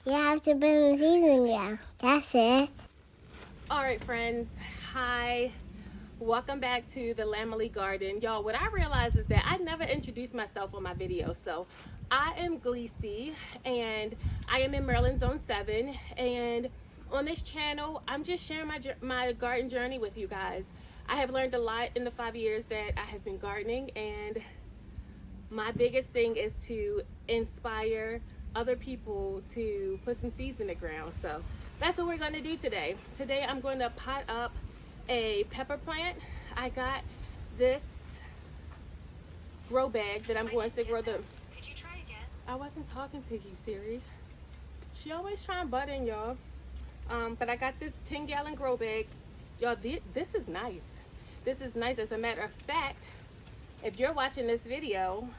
You have to bring the seasoning down. That's it. All right, friends. Hi. Welcome back to the Lamely Garden. Y'all, what I realized is that I never introduced myself on my video. So I am Gleesy and I am in Maryland Zone 7. And on this channel, I'm just sharing my garden journey with you guys. I have learned a lot in the 5 years that I have been gardening, and my biggest thing is to inspire other people to put some seeds in the ground. So that's what we're going to do today. Today I'm going to pot up a pepper plant. I got this grow bag that I'm going to grow them. Could you try again? I wasn't talking to you, Siri. She always trying to butt in, y'all. But I got this 10-gallon grow bag. Y'all, this is nice. This is nice. As a matter of fact, if you're watching this video,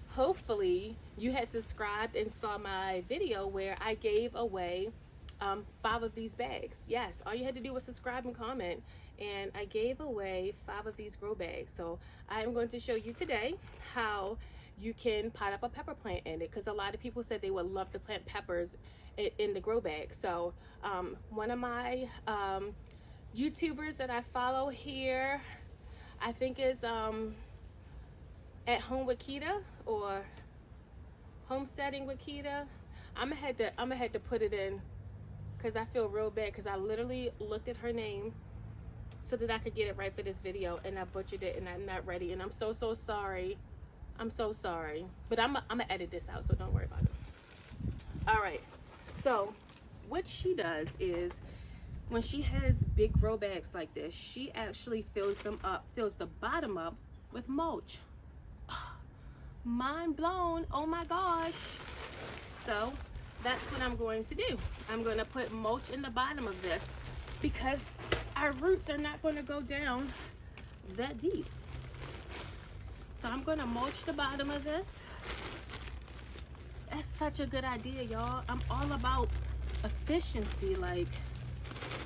hopefully you had subscribed and saw my video where I gave away 5 of these bags. Yes, all you had to do was subscribe and comment, and I gave away 5 of these grow bags. So I am going to show you today how you can pot up a pepper plant in it, because a lot of people said they would love to plant peppers in the grow bag. So one of my YouTubers that I follow here, I think is At Home with Keita or Homesteading with Keita. I'm gonna have to put it in because I feel real bad, because I literally looked at her name so that I could get it right for this video, and I butchered it, and I'm not ready, and I'm so sorry. I'm so sorry, but I'm gonna edit this out, so don't worry about it. All right, so what she does is, when she has big grow bags like this, she actually fills the bottom up with mulch. Mind blown. Oh my gosh. So that's what I'm going to do. I'm going to put mulch in the bottom of this because our roots are not going to go down that deep. So I'm going to mulch the bottom of this. That's such a good idea, y'all. I'm all about efficiency. Like,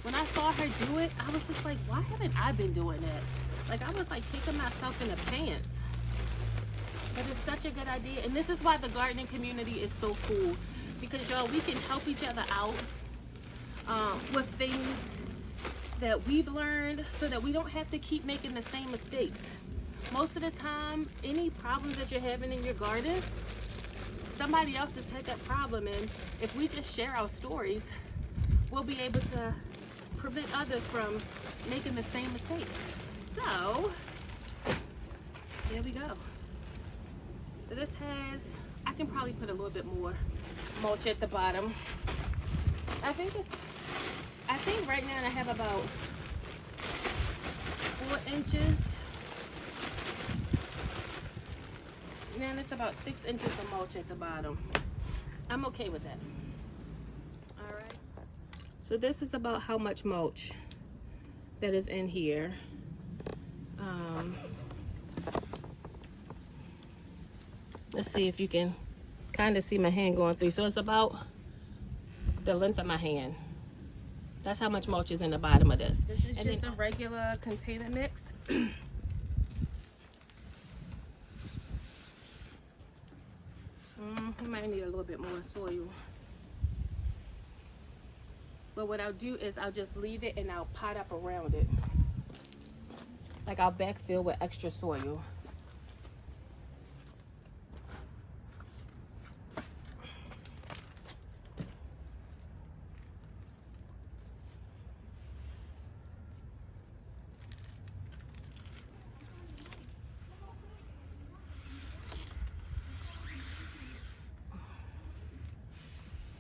when I saw her do it, I was just like, why haven't I been doing it? Like, I was like kicking myself in the pants. But it's such a good idea. And this is why the gardening community is so cool. Because, y'all, we can help each other out with things that we've learned so that we don't have to keep making the same mistakes. Most of the time, any problems that you're having in your garden, somebody else has had that problem. And if we just share our stories, we'll be able to prevent others from making the same mistakes. So, there we go. So this has, I can probably put a little bit more mulch at the bottom. I think right now I have about 4 inches. And then it's about 6 inches of mulch at the bottom. I'm okay with that. All right. So this is about how much mulch that is in here. Let's see if you can kind of see my hand going through. So it's about the length of my hand. That's how much mulch is in the bottom of this. This is just a regular container mix. I might need a little bit more soil. But what I'll do is I'll just leave it and I'll pot up around it. Like, I'll backfill with extra soil.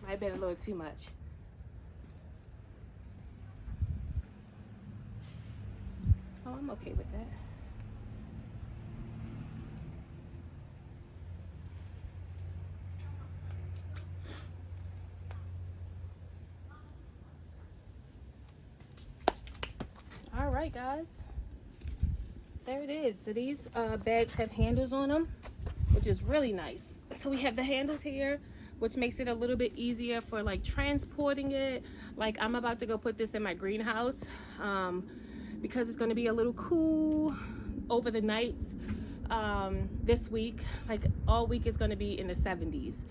Might have been a little too much. Oh, I'm okay with that. All right, guys. There it is. So these bags have handles on them, which is really nice. So we have the handles here, which makes it a little bit easier for like transporting it. Like, I'm about to go put this in my greenhouse because it's going to be a little cool over the nights this week. Like, all week is going to be in the 70s.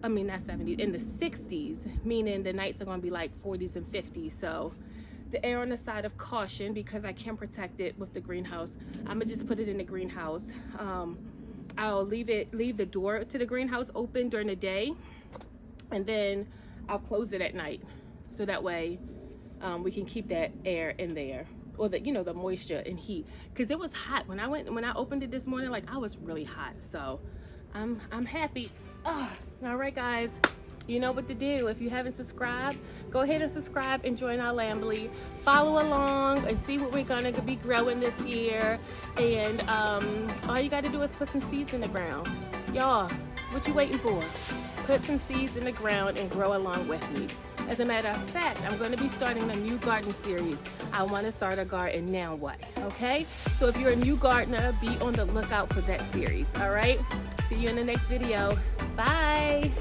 I mean, not 70s, in the 60s, meaning the nights are going to be like 40s and 50s. So the air on the side of caution, because I can protect it with the greenhouse. I'm gonna just put it in the greenhouse. I'll leave the door to the greenhouse open during the day, and then I'll close it at night, so that way we can keep that air in there, or the, you know, the moisture and heat, because it was hot when I opened it this morning. Like, I was really hot, so I'm happy. All right, guys. You know what to do. If you haven't subscribed, go ahead and subscribe and join our Lambly. Follow along and see what we're gonna be growing this year. And all you gotta do is put some seeds in the ground. Y'all, what you waiting for? Put some seeds in the ground and grow along with me. As a matter of fact, I'm gonna be starting a new garden series. I wanna start a garden now what, okay? So if you're a new gardener, be on the lookout for that series, all right? See you in the next video. Bye.